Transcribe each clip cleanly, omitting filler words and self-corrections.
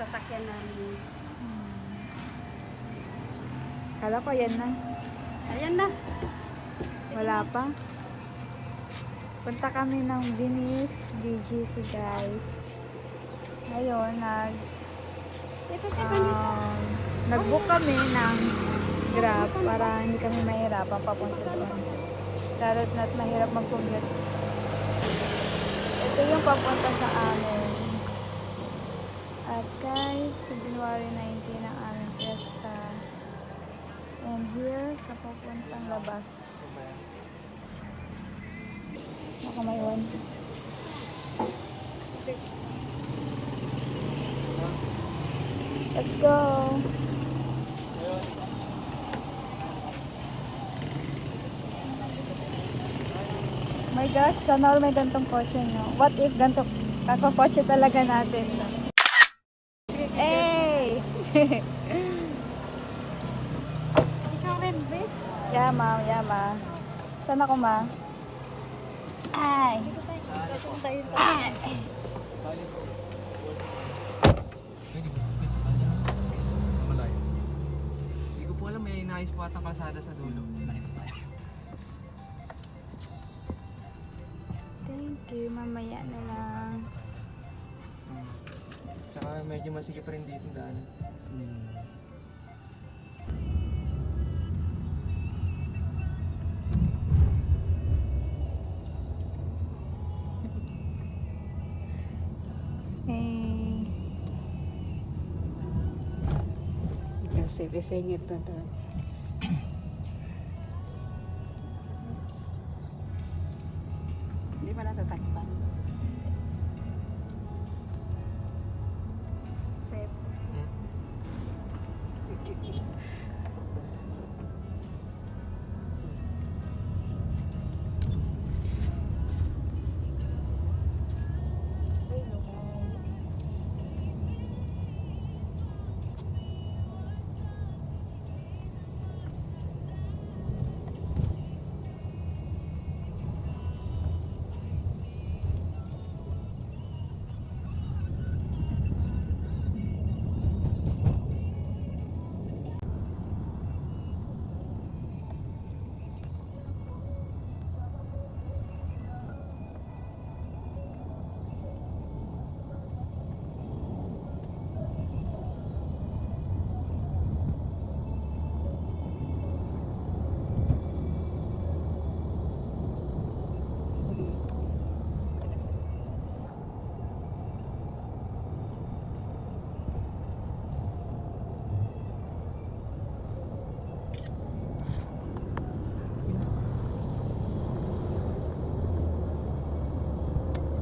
sasakyan namin. Kala ko yan na. Ayan na. Wala pa. Punta kami ng Venice, BGC guys. Ngayon, Ito si Panita. nag-book kami ng Grab para hindi kami mahirapan papunta doon. Lalo't na't mahirap mag-commute. Ito yung papunta sa amin. At guys, sa January 19 ang aming fiesta. And here, sa papuntang labas. Baka may one. Let's go! My gosh, sana all may gantong kotse, no? What if gantong kakakotse talaga natin, no? Hey! Ikaw rin, be. Yama, yama. Saan ako, ma? Ay! Dito tayo. Dito tayo. Malayo. Hindi ko po alam, may inayos po atang kalsada sa dulo. Thank you, mamaya na lang. Tsaka medyo masikip rin dito yung daan. Hey! Joseph, isingit na doon. Hindi pa natatakpan. Safe.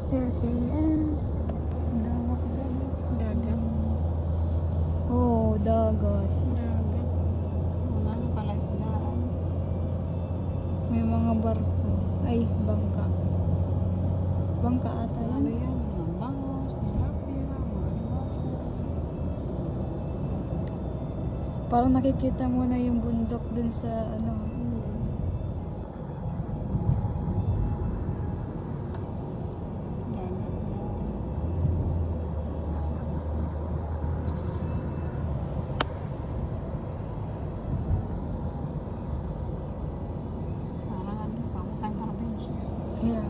Yes, ayan. Dagat. Oh, dagat. Dagat. Wala na pala isdaan. May mga barko. Ay, bangka. Bangka ata Ano yan. yan? Mga bangos, tilapia, mga alibasa. Parang nakikita mo na yung bundok dun sa ano. Parang ano, pamatang probinsya. Yeah.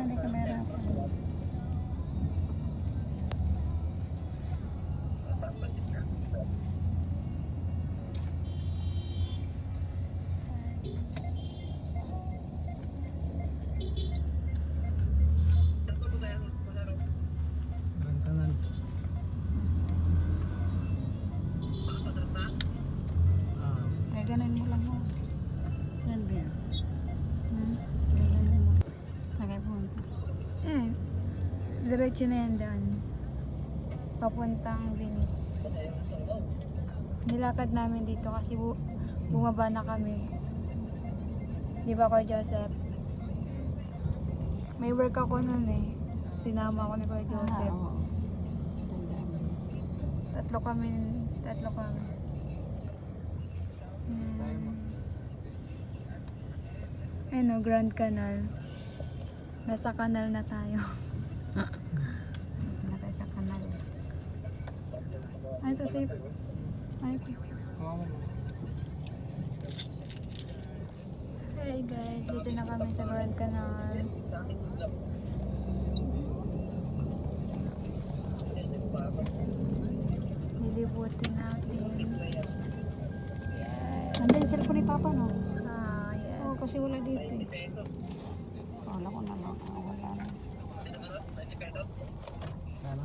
hindi ka mahirapan. Grand Canal. Ah, Kaya ganun mo lang ho. Yan ba yan? Hmm? Kaya ganun mo. Sagay punta. Diretso na yan daan. Papuntang Venice. Nilakad namin dito kasi bumaba na kami. Di ba Kuya Joseph? May work ako nun eh. Sinama ako ni Kuya Joseph. Oo. Tandaan mo. Tatlo kami. Ayun o, Grand Canal. Nasa canal na tayo. Ito na tayo sa kanal. Ano to, safe? Ay, kawawa mo. hey guys, dito na kami sa Grand Canal. Lilibutin natin. Nandun yung cellphone ni Papa, no? Yes. Oo, kasi wala dito eh. Wala ko na lang. Wala na. Ano?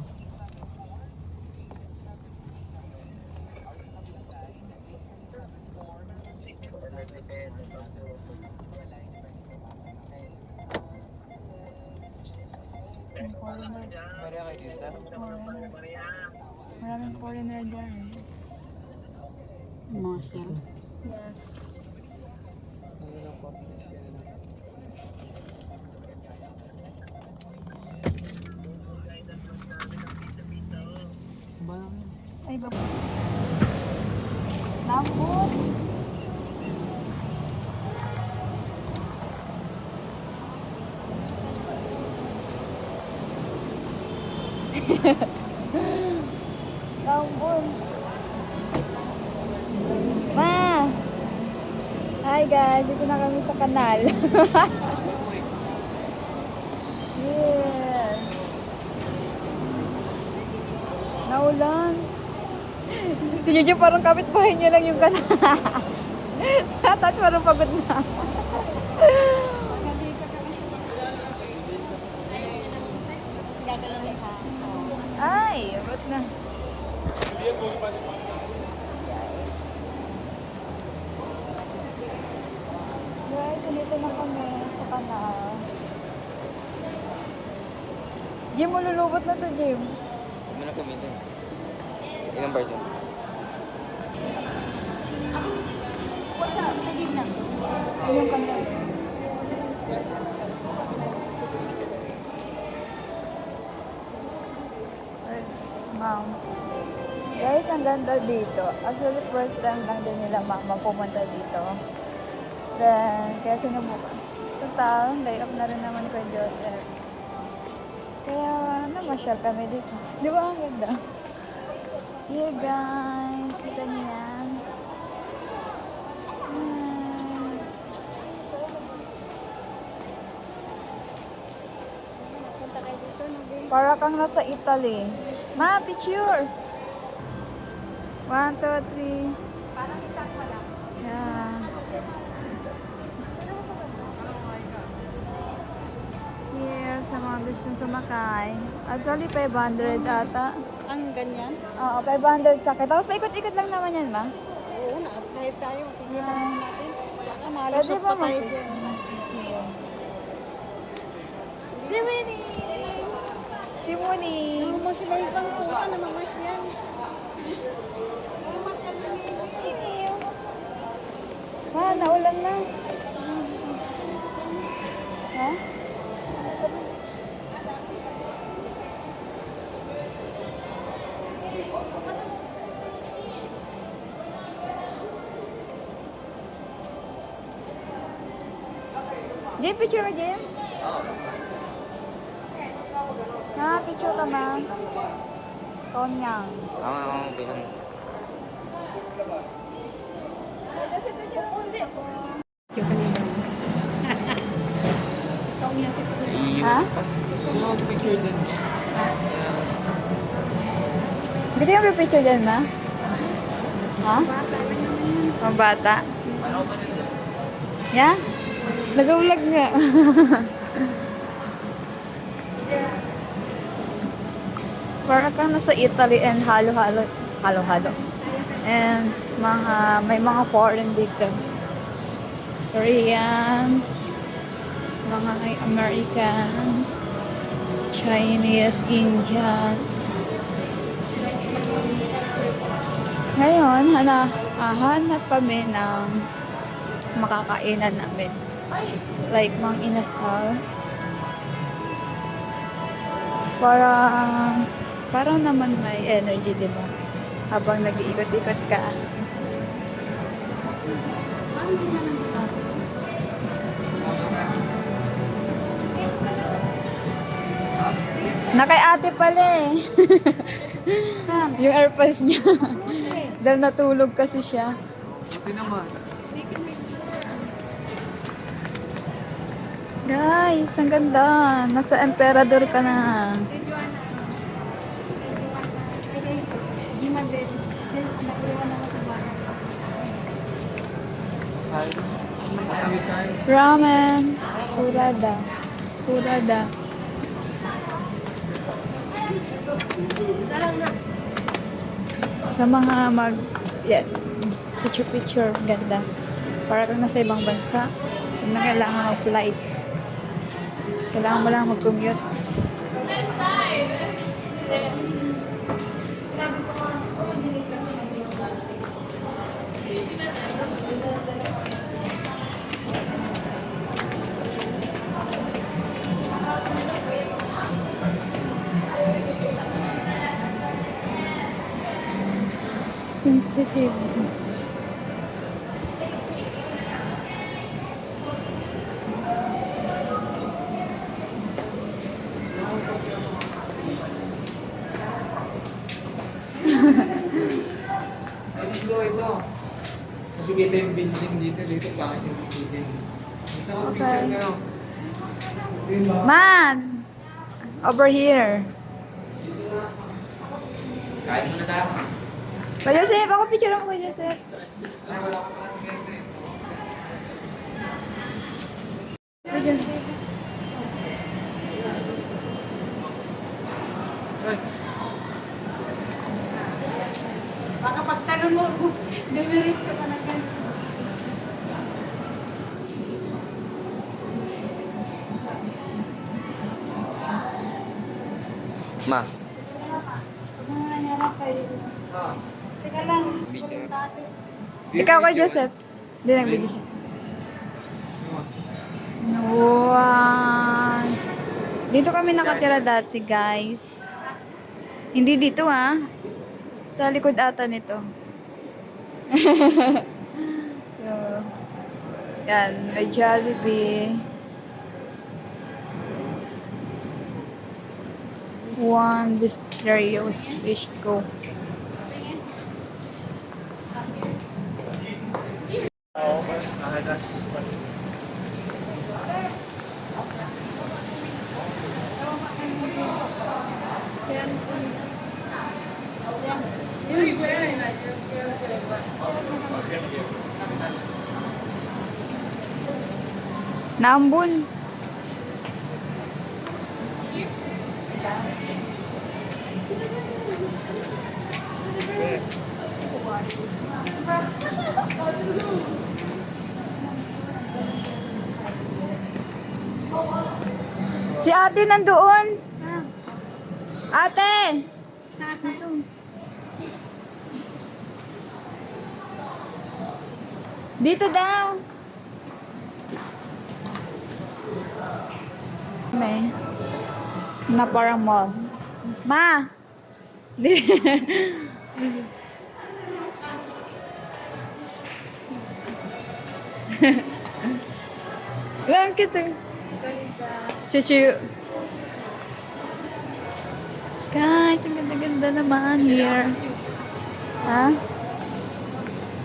Maria kayo dito? Maraming foreigner dyan. Mga shell. Yes. Ano lang po? Ba lang yun? Ay, baba. Lambot. Lambot. Ma! Hi guys, dito na kami sa kanal. Yeah. Naulan. Si Jojo parang kapitbahay niya lang yung kanal. Tapos parang pagod na. Ay, abot na. Guys, nandito na kami sa kanal. Jim, malulubot na to, Jim. Huwag mo na kumitin. Ilang person? Ilang kanal? Where's mom? Guys, ang ganda dito. Actually, first time lang din nila mama pumunta dito. Then, kaya sinubukan. Total, day off na rin naman kay Joseph. Kaya, namasyal kami dito. Di ba ang ganda? Yeah, guys. Kita niyo yan. Hmm. Para kang nasa Italy. Ma, picture! 1, 2, 3. Parang isang wala. Yeah. Here, sa mga gustong sumakay. Actually, 500 ata. Ang ganyan? Oo, 500 sakay. Tapos paikot-ikot lang naman yan, ma. Oo, kahit tayo. Tingnan Ah. natin. Baka Pwede malusot ba pa tayo mag- dyan. Si Winnie! Si Winnie! Masilay kang pusa na mamasyan. Ma, naulan na. Ha? Jim, picture mo, Jim? Ha, picture ka, ma. Tonyang. Ako bilang. Diyo kanina. Ha? Sino mag-picture din? Hindi kayo mag-picture dyan, ma? Ha? Mga bata. Yeah? Nagaulag nga. Para kang nasa Italy and halo-halo. Halo-halo. And may mga foreign dito. Korean, mga American, Chinese, Indian. Ngayon, hanap kami ng makakainan namin. Like, mga inasal. Parang naman may energy, di ba? Habang nag-iikot-ikot ka. Nakay ate pala eh. Yung airpods niya. Dahil natulog kasi siya. Buti naman. Guys, ang ganda. Nasa Emperador ka na. Ramen. Kurada. Kurada. Sa mga picture-picture, ganda. Para kang nasa ibang bansa. Hindi na kailangan mag-flight. Kailangan mo lang mag-commute. Sensitive. Ito. Kasi kita yung building dito pangit yung building. Dito ako Okay. picture kayo. Man! Over here. Kahit muna tayo. Kuya Joseph, ako picture ako, Kuya Joseph. Ay, wala ko pala si Gerte. Kuya Joseph. Ay, Baka pagtalon mo, dumiretso ka na ganun. Ma. Mga nangyarap kayo. Teka lang. Ikaw, Kuya Joseph. Hindi nagbigay siya. Wow. Dito kami nakatira dati, guys. Hindi dito, ha? Sa likod ata nito. Yan, may Jollibee. One Mysterious Fish Go. Nambun. Si ate nandoon. Ate! Dito daw. May na parang mall. Ma! Lang kita. Chuchu. Guys, ang ganda-ganda naman here. Ha?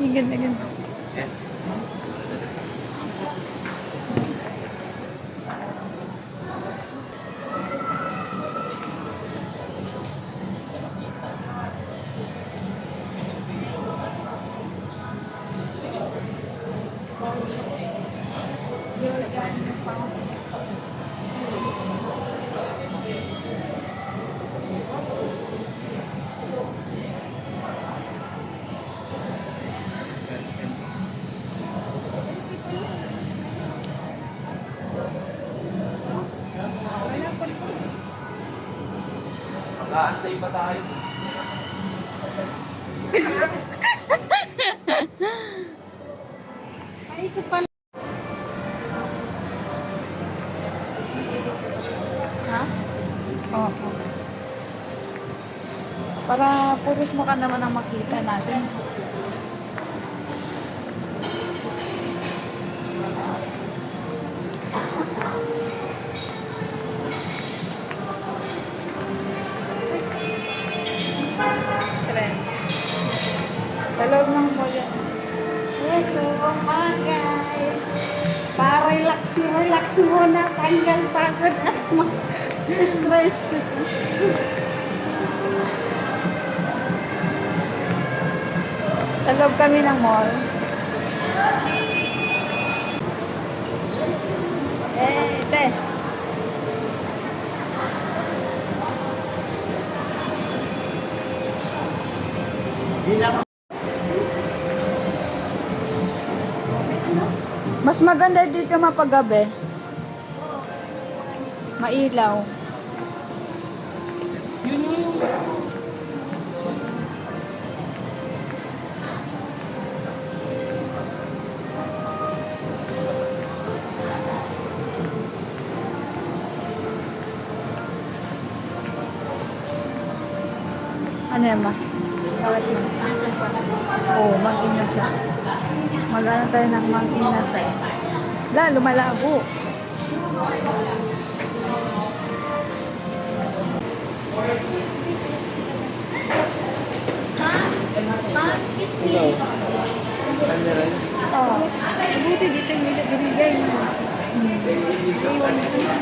Ang ganda-ganda. Aantay pa tayo. Ay, ito pala. Ha? Oo. Para puros mo ka naman ang makita natin. Trend. Sa loob ng mall yan. Hello, mga guys. Para relax mo na. Tanggal pagod at stress. Sa loob kami ng mall. Te. Mas maganda dito mapagabi. Mailaw. Ano yan ma? Bakit yun? Oo, mag-inasal. Mag-ano tayo ng mag-inasal. Lalo malabo. Excuse me. Oo. Buti dito yung binigay mo. Iwan mo siya.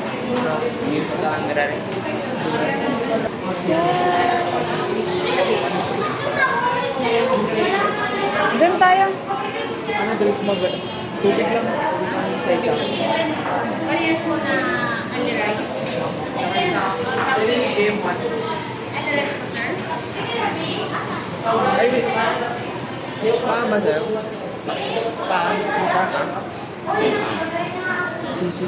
Doon tayo. Ano drinks mo ba? Tubig lang. Sa isa. Parehas mo na ali rice. Pwede ni game 1. Ali rice po, sir? Ay, wait. Pa ba sir? Pa? Sisi.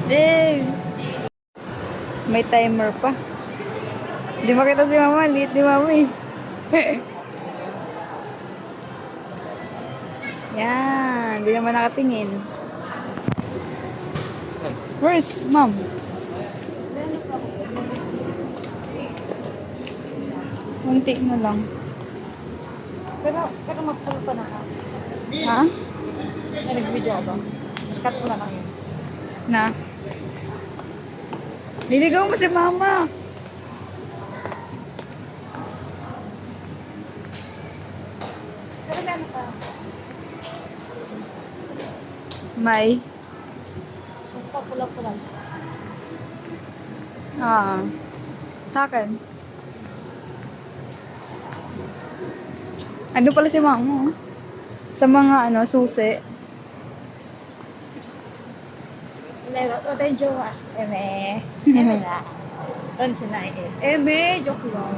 James! May timer pa. Di makita si mama. Liit ni mama eh. Yan. Di naman nakatingin. Where's mom? Munti na lang. Pero mag-full pa na ka. Ha? Nag-video ba? Cut mo na lang yun. Na? Niligaw mo si mama. Pero meron pa. May? Pula-pula. Sa akin. Ano pala si mama? Sa mga susi. O tayo jowa. Eme. Eme na. Doon siya na Eme, joke lang.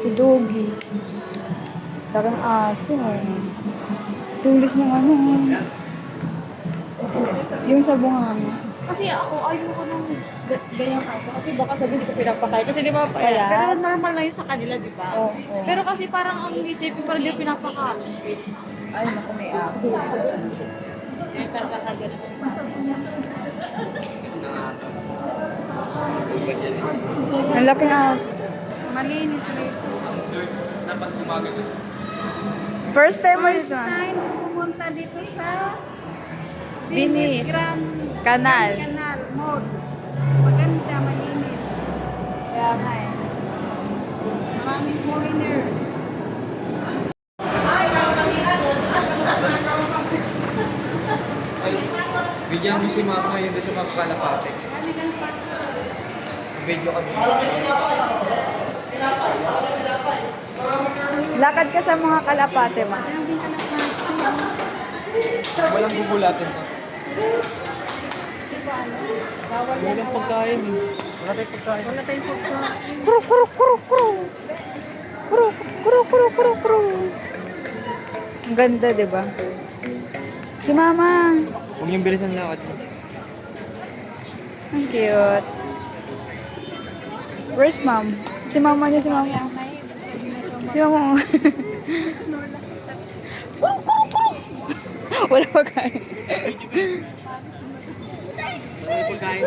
Si Doggy. Dagang aso. Tulis ng yung sa bunganga. Kasi ako, ayaw ko nung ganyan kaso. Kasi baka sabihin hindi ko pinapakain. Kasi di ba, Kaya? pero normal na yun sa kanila, di ba? Oo. Pero kasi parang ang isipin parang hindi ko pinapakain. Ay, naku, may aso. Eh, kagagalit. Ang laki ng aso. Malinis rito. Dapat gumagano. First time mo yun. Time ko pumunta dito sa Binis. Grand Canal. Canal Mall. Maganda, malinis. Kaya nga eh. Maraming foreigner. si mama, yun doon sa mga kalapate. Video kami. Lakad ka sa mga kalapate, ma. Walang bubulatin to. Walang pagkain eh. Wala tayong pagkain. Wala tayong pagkain. Kuro, kuro, kuro, kuro. Kuro, kuro, kuro, kuro, kuro. Ang ganda, di ba? Si mama. Huwag niyong bilisan lakad. Ang cute. Where's mom? Si mama niya, si mama. Si mama. Kuro, kuro, kuro. Wala pa kain. Walang pagkain.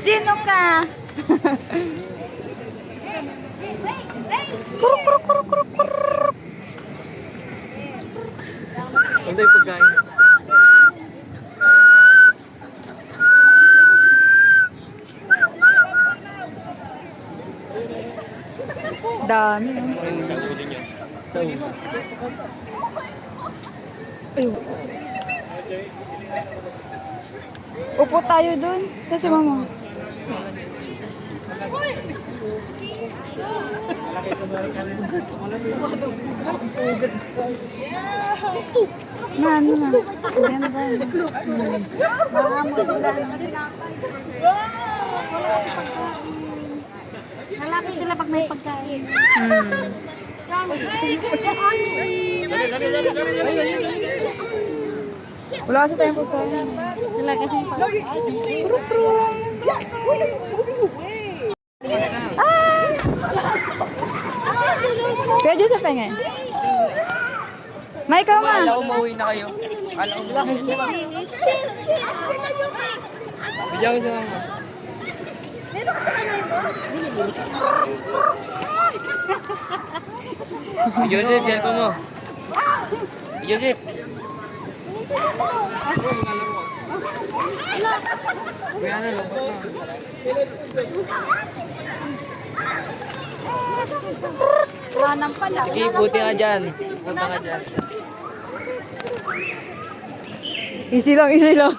Sino ka? Kuro, kuro, kuro, kuro, kuro. Huwag tayong pagkain. Dami. Ayun, sa ulo niya. Sa ulo. Ayun. Upo tayo dun. Kasi mama. Na, ano na. Ganda. Lalapit sila pag may pagkain. Wala kasi tayong pagkain. Wala kasi Kaya Joseph pengen. May ikaw ma. Kala ko umuwi na kayo. Kala ko umuwi na. Bigyan mo sa mama. Joseph, cellphone mo. Joseph. Kuya na, lompat na. ranang pala. Sige, buti ka dyan. Punta ka dyan. Easy lang, easy lang.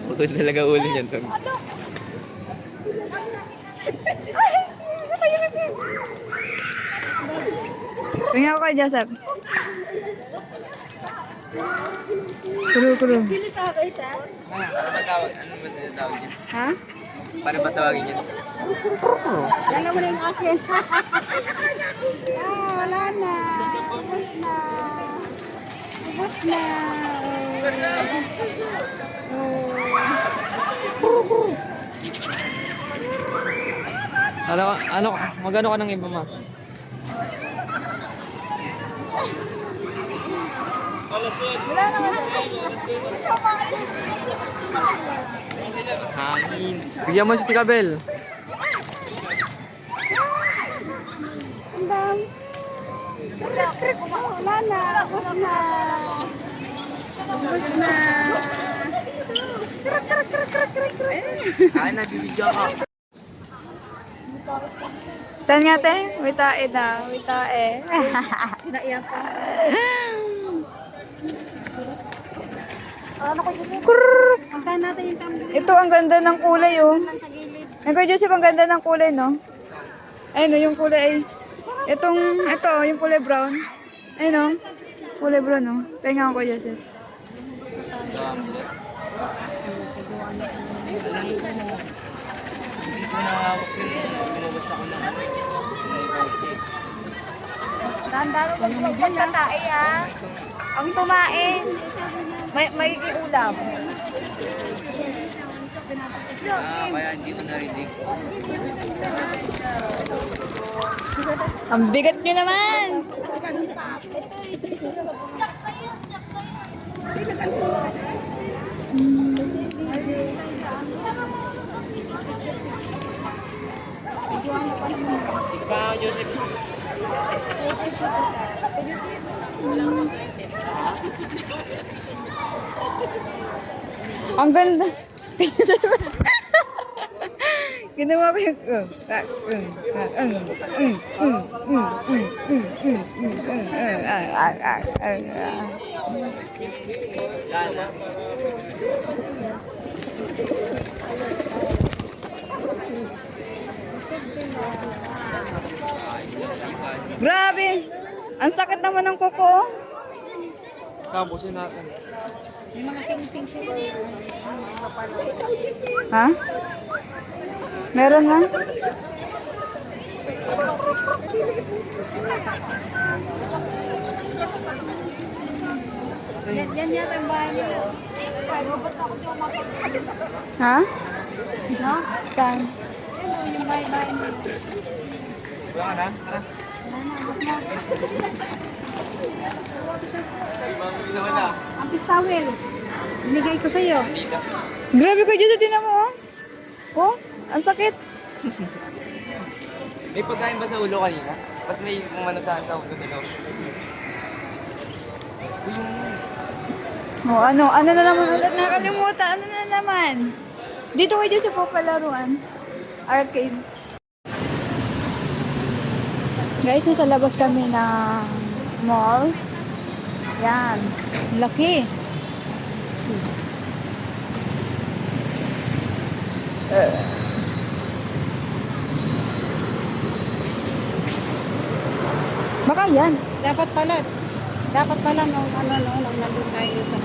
Putol talaga ulo niyan, Tom. Tingnan ko kay Joseph. Kuro, kuro. Ano ba tawag? Ano ba tawag yun? Ha? Paano ba tawagin yun? Alam mo na yung akin. Wala na. Ubus na. Ubus na. Ano, magano ka ng iba, ma? Hangin. Bigyan mo si Tika Bel. Andam. Wala na. Ubus na. Ubus na. Ay, nabibigyan ka. Saan nga te? May tae na. May tae. Naiyak pa. Ano ko dyan? Kurr. Pagkain natin yung tumbler Ito, ang ganda ng kulay, oh. lang sa gilid. Ay, Joseph, ang ganda ng kulay, no? Ayun, no, yung kulay ay... ito, yung kulay brown. Ayun, no? Kulay brown, no? Pahinga ko, Joseph. Hindi ko nahawak sila. Lumabas ako lang. Tandaan mo kung pagkatae, ha? Ang tumain. May ulam. Kaya hindi ko narinig. Ang bigat niyo naman! Isa pa ako, Joseph. Ang ganda. Ginawa ko yung Grabe! Ang sakit naman ng kuko. Tapusin natin. May mga sing-sing sila. Ha? Meron lang? Yan yata ang bahay nila. Ha? No? Saan? Yan yung bahay nila. Wala na? Tara. Naman na. Ang towel. Binigay ko sa'yo. Grabe ko dyan sa tinan mo, oh. Oh, ang sakit. May pagkain ba sa ulo kanina? Ba't may umano sa ulo nila? Oh, ano na naman ulit nakalimutan. Ano na naman? Dito kayo dyan sa papalaruan. Arcade. Guys, nasa labas kami ng mall. Yan. Laki. Baka yan. Dapat pala nung nandun tayo sa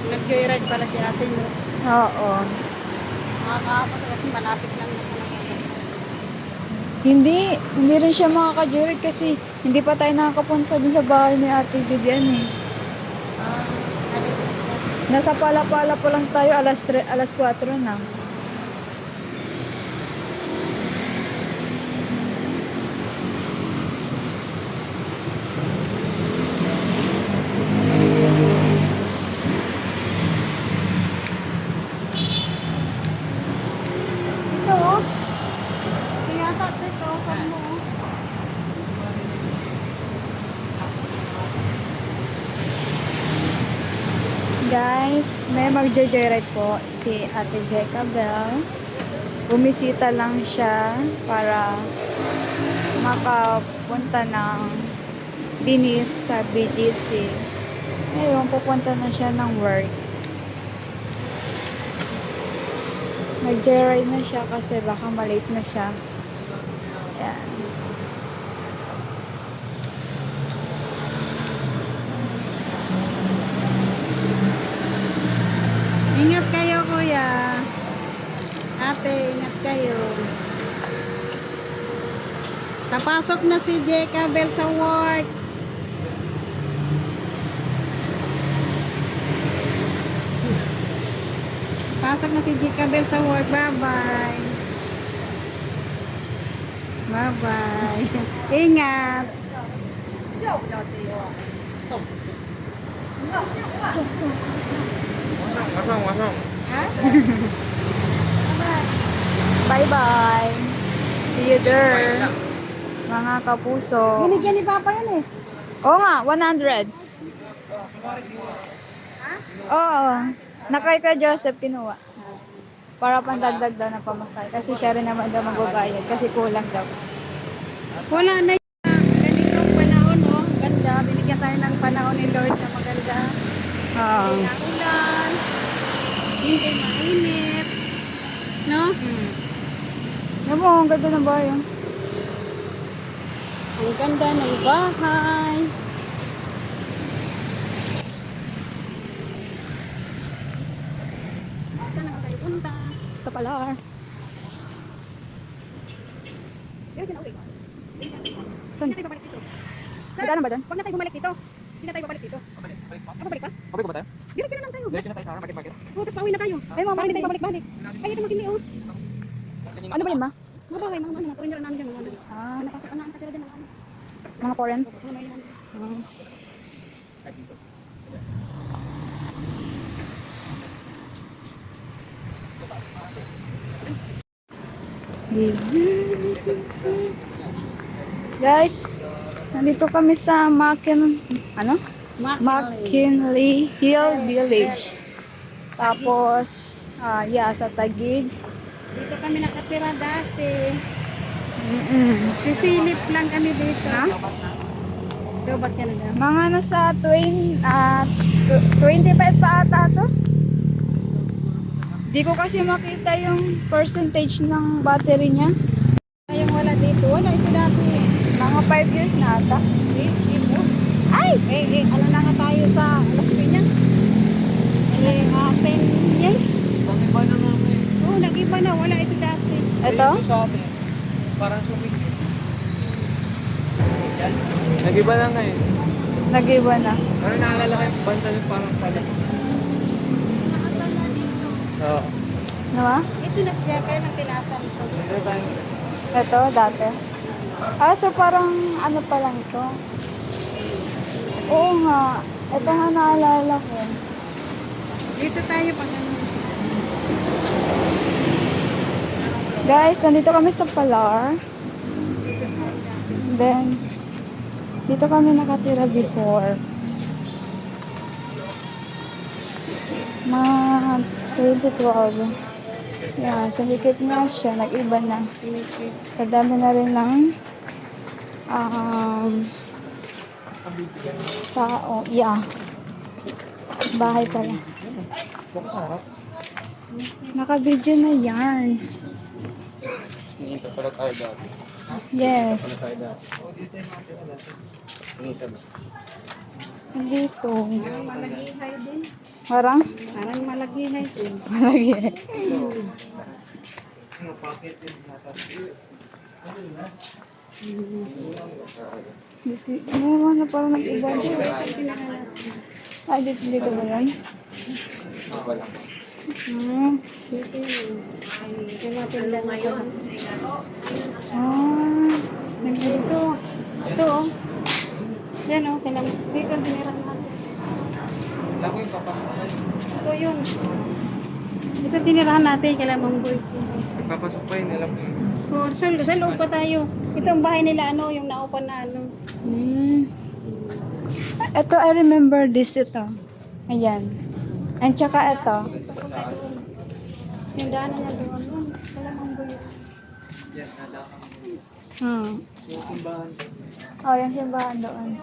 nag-joyride pala si ate mo. Oo. Makakapot kasi malapit lang. Hindi rin siya makaka-joyride kasi hindi pa tayo nakakapunta dun sa bahay ni Ate Vivian eh. Nasa Pala-Pala pa lang tayo, alas 4 na. Ito oh. Kaya tatlo ito. Saan mo oh. Guys, may mag-joyride po si Ate Jeka Bell. Bumisita lang siya para makapunta ng Binis sa BGC. Ngayon, pupunta na siya ng work. Nag-joyride na siya kasi baka malate na siya. Yan. Ingat kayo kuya. Ate, ingat kayo. Kapasok na si Jeka Bell sa work. Pasok na si Jeka Bell sa work. Bye-bye. Bye-bye. Ingat. Wasong. Bye-bye. See you there. Mga kapuso. Binigyan ni Papa yun eh. Oo nga, 100s. Oo. Nakay ka Joseph kinuha. Para pandagdag daw na pamasahe. Kasi siya rin naman daw magbabayad. Kasi kulang daw. Wala na ganitong panahon, oh. Ganda. Binigyan tayo ng panahon ni Lord na maganda. Oo. Hindi na ulan. Hindi mainit. No? Yan mo, ang ganda ng bahay. Oh. Ang ganda ng bahay. Saan naman tayo punta? Sa Palar. Dito na ulit. Saan? Hindi na tayo babalik dito. Saan ba doon? Huwag na tayo bumalik dito. Hindi na tayo babalik dito. Babalik pa? Pabalik ko ba tayo? Diretso na lang tayo. Diretso na tayo sa market. Oh, tapos pauwi na tayo. Ay, mga Para hindi tayo babalik-balik. Ay, ito magkili, oh. Ano ba yun, ma? Mga bahay, mga foreigner namin dyan. Mga Ah, nakasok na ang katira dyan. mga foreign? Mga may yan. Guys, nandito kami sa McKinley Hill Village. Tapos, sa Taguig. Dito kami nakatira dati. Mm-mm. Sisilip lang kami dito. Ha? Lobat ka na daw. Mga nasa 25 pa ata to. Di ko kasi makita yung percentage ng battery niya. Yung wala dito. Wala ito dati. Mga 5 years na ata. Ay! Ano na nga tayo sa Las Piñas? 10 years? Pag-iba na namin. Oo, nag-iba na. Wala ito dati. Ito? Sa atin. Parang sumigil. Nag-iba na nga eh. Nag-iba na. Pero naalala ko yung banda yung parang pala. Nakasala dito. Oo. Diba? Ito na siya. Kaya nang tinasan ko. Dito tayo. Ito, dati. Ah, so parang ano pa lang to. Oo nga. Ito nga naalala ko. Dito tayo pag ano. Guys, nandito kami sa Palar. Then, dito kami nakatira before. Mga 2012. Yan, sumikip nga siya. Nag-iba na. Kadami na rin ng tao. Yeah. Bahay pala. Bukas sa harap. Naka-video na yarn. Dito pala tayo dati. Yes. Tayo dati. Dito ba? Dito. Malagihay din. Parang? Parang malagihay din. Malagi. Ano, packet din natin. Ano naman na parang nag-iba. Ay, dito ba yan? Wala. Dito yun. Ay, tumatinda ngayon. Ah. Dito. Ito oh. Yan oh. Dito ang tinirahan natin. Wala ko yung papasok. Ito yun. Ito tinirahan natin. Kailangan mong boy. Papasok pa yun. Alam ko. Oh, sa loob pa tayo. Ito ang bahay nila ano. Yung naupan na ano. Ito, I remember this ito. Ayan. And tsaka ito. Yung daanan na doon. Kailangan mong boy. Yan, nalakang. Yung simbahan. Oh, yung simbahan doon.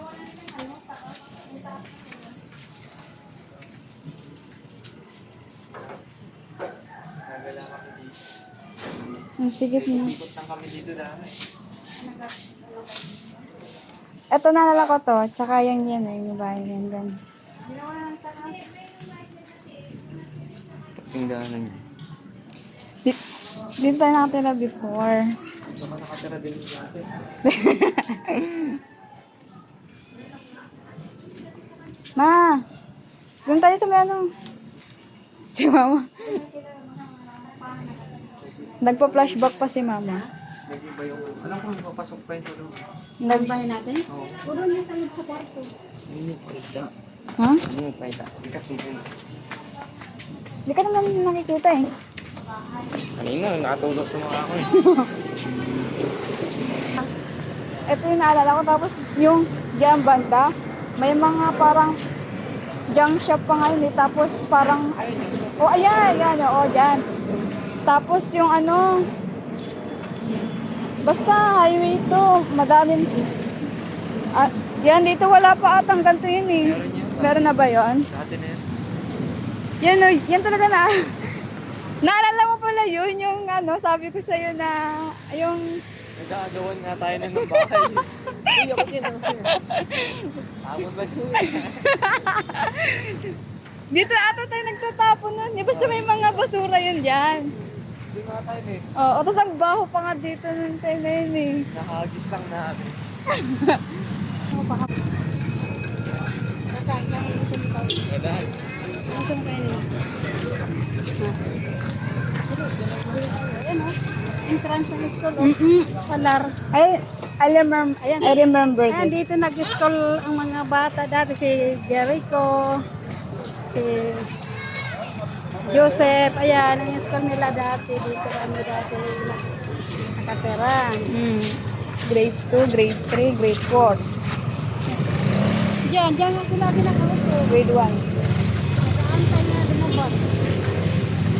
Nagala kami dito. Ang sigit na. Ikot lang kami dito dahil. Ito naalala ko to. Tsaka yung yan eh. Yung bahay yan. Gan. Yung daanan niya. Dito tayo nakatira before. Baka nakatira din yung dati. Ma! Doon tayo sa may ano. Si mama. Nagpa-flashback pa si mama. Nag-iba yung... Alam ko, papasok pa yun sa loob. Bahay natin? Oo. Puro niya sa loob sa kwarto. Hindi pa ita. Ha? Hindi pa ita. Ikat mo yun. Hindi ka naman nakikita eh. Kanina, nakatulog sa mga ako. Ito yung naalala ko. Tapos yung diyan banda, may mga parang junk shop pa ngayon eh. Tapos parang, oh ayan, ayan, oh dyan. Tapos yung ano, basta highway to, madaming, yan dito wala pa atang ganito yun eh. Meron na ba yun? Sa atin na yan. Yan o, yan talaga na. Naalala mo pala yun, yung ano, sabi ko sa'yo na, yung, Nag-aagawan nga tayo na ng bahay. Uy, ako din. Habang ba siya? dito ata tayo nagtatapon nun. Basta may mga basura yun dyan. Hindi nga tayo eh. Oo, tapos ang baho pa nga dito nung time na yun eh. Nakahagis lang natin. Gadahan. Nasaan kayo nila? Ayan o. Entrance ng school o. Palar. I remember Ayan, this. dito nag-school ang mga bata dati. Si Jericho, si Joseph. Ayan, ang school nila dati. Dito kami dati nakatira. Grade 2, grade 3, grade 4, Diyan nga sila pinakaupo. grade 1. Nakaantay na lumabas.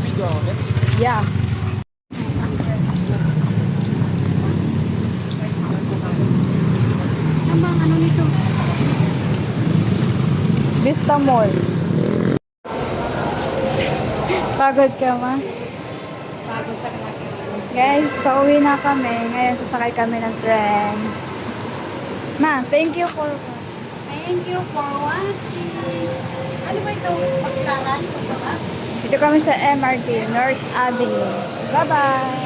Video ako. Yeah. Ano ba ang ano nito? Vista Mall. Pagod ka, ma? Pagod sa kanakin. Guys, pauwi na kami. Ngayon, sasakay kami ng tren. Ma, thank you for... Thank you for watching. Ano ba ito? Paglaran? Ito ba? Dito kami sa MRT, North Avenue. Bye-bye!